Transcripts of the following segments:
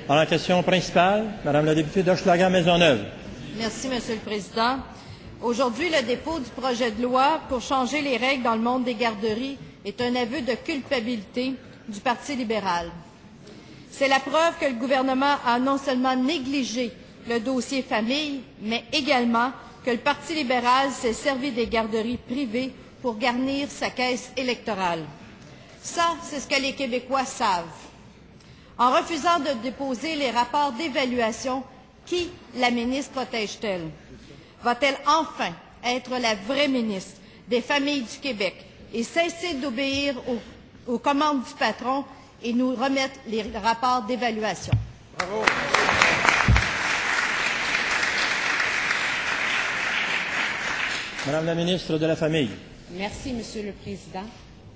Alors, la question principale, Madame la députée d'Hochelaga-Maisonneuve. Merci, Monsieur le Président. Aujourd'hui, le dépôt du projet de loi pour changer les règles dans le monde des garderies est un aveu de culpabilité du Parti libéral. C'est la preuve que le gouvernement a non seulement négligé le dossier famille, mais également que le Parti libéral s'est servi des garderies privées pour garnir sa caisse électorale. Ça, c'est ce que les Québécois savent. En refusant de déposer les rapports d'évaluation, qui la ministre protège-t-elle? Va-t-elle enfin être la vraie ministre des familles du Québec et cesser d'obéir aux commandes du patron et nous remettre les rapports d'évaluation? Bravo. Madame la ministre de la Famille. Merci, Monsieur le Président.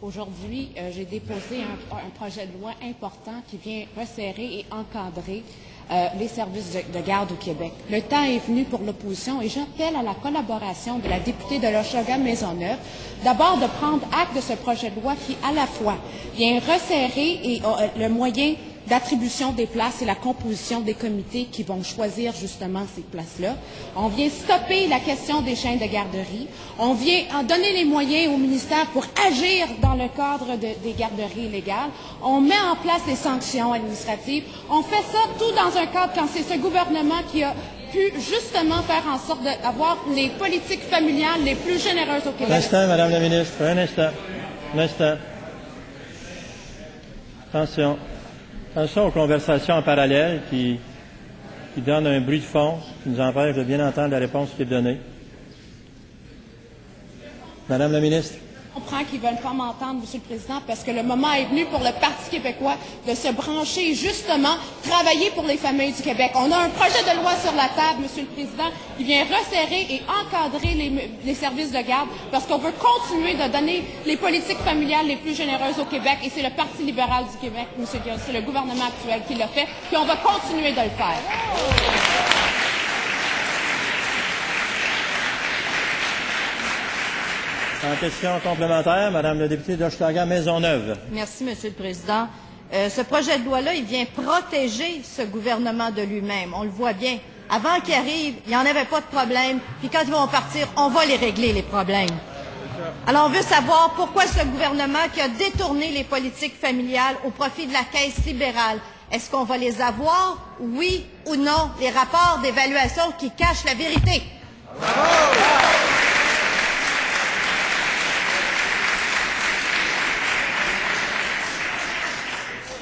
Aujourd'hui, j'ai déposé un projet de loi important qui vient resserrer et encadrer les services de garde au Québec. Le temps est venu pour l'opposition et j'appelle à la collaboration de la députée de l'Hochelaga-Maisonneuve, d'abord de prendre acte de ce projet de loi qui, à la fois, vient resserrer et le moyen d'attribution des places et la composition des comités qui vont choisir justement ces places-là. On vient stopper la question des chaînes de garderie. On vient en donner les moyens au ministère pour agir dans le cadre des garderies légales. On met en place les sanctions administratives. On fait ça tout dans un cadre quand c'est ce gouvernement qui a pu justement faire en sorte d'avoir les politiques familiales les plus généreuses au Québec. Un instant, Madame la ministre. Un instant. Un instant. Attention. Attention aux conversations en parallèle qui donnent un bruit de fond, qui nous empêche de bien entendre la réponse qui est donnée. Madame la ministre. Je comprends qu'ils ne veulent pas m'entendre, Monsieur le Président, parce que le moment est venu pour le Parti québécois de se brancher et justement travailler pour les familles du Québec. On a un projet de loi sur la table, Monsieur le Président, qui vient resserrer et encadrer les services de garde parce qu'on veut continuer de donner les politiques familiales les plus généreuses au Québec et c'est le Parti libéral du Québec, Monsieur Guillaume, c'est le gouvernement actuel qui l'a fait, puis on va continuer de le faire. En question complémentaire, Madame la députée d'Hochelaga-Maisonneuve. Merci, Monsieur le Président. Ce projet de loi-là, il vient protéger ce gouvernement de lui-même. On le voit bien. Avant qu'il arrive, il n'y en avait pas de problème. Puis quand ils vont partir, on va les régler, les problèmes. Alors, on veut savoir pourquoi ce gouvernement qui a détourné les politiques familiales au profit de la caisse libérale, est-ce qu'on va les avoir, oui ou non, les rapports d'évaluation qui cachent la vérité? Bravo!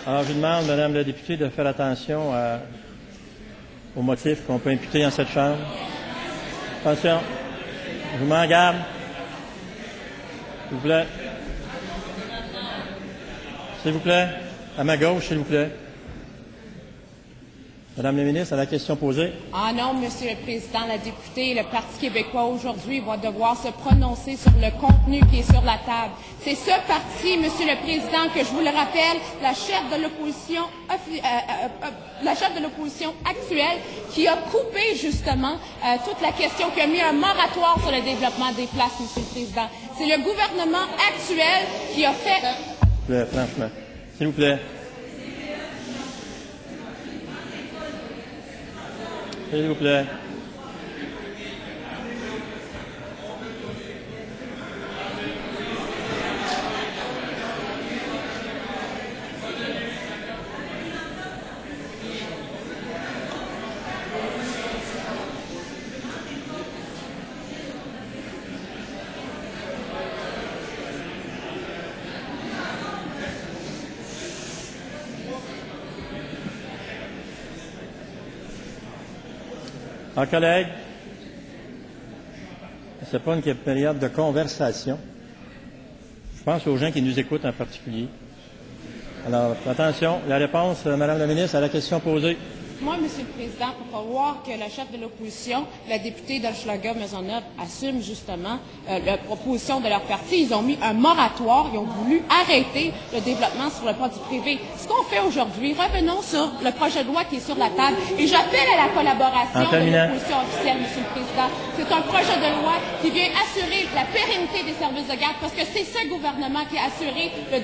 Alors, je vous demande, Madame la députée, de faire attention aux motifs qu'on peut imputer dans cette Chambre. Attention, je vous mets en garde. S'il vous plaît. S'il vous plaît. À ma gauche, s'il vous plaît. Madame la ministre, à la question posée. Ah non, Monsieur le Président, la députée et le Parti québécois aujourd'hui va devoir se prononcer sur le contenu qui est sur la table. C'est ce parti, Monsieur le Président, que je vous le rappelle, la chef de l'opposition actuelle, qui a coupé justement toute la question, qui a mis un moratoire sur le développement des places, Monsieur le Président. C'est le gouvernement actuel qui a fait... S'il vous plaît, franchement. S'il vous plaît. S'il vous plaît. Chers collègues, ce n'est pas une période de conversation. Je pense aux gens qui nous écoutent en particulier. Alors, attention, la réponse, Madame la ministre, à la question posée. Moi, Monsieur le Président, il faut voir que la chef de l'opposition, la députée d'Hochelaga-Maisonneuve, assume justement la proposition de leur parti. Ils ont mis un moratoire, ils ont voulu arrêter le développement sur le produit privé. Ce qu'on fait aujourd'hui, revenons sur le projet de loi qui est sur la table et j'appelle à la collaboration de l'opposition officielle, Monsieur le Président. C'est un projet de loi qui vient assurer la pérennité des services de garde parce que c'est ce gouvernement qui a assuré le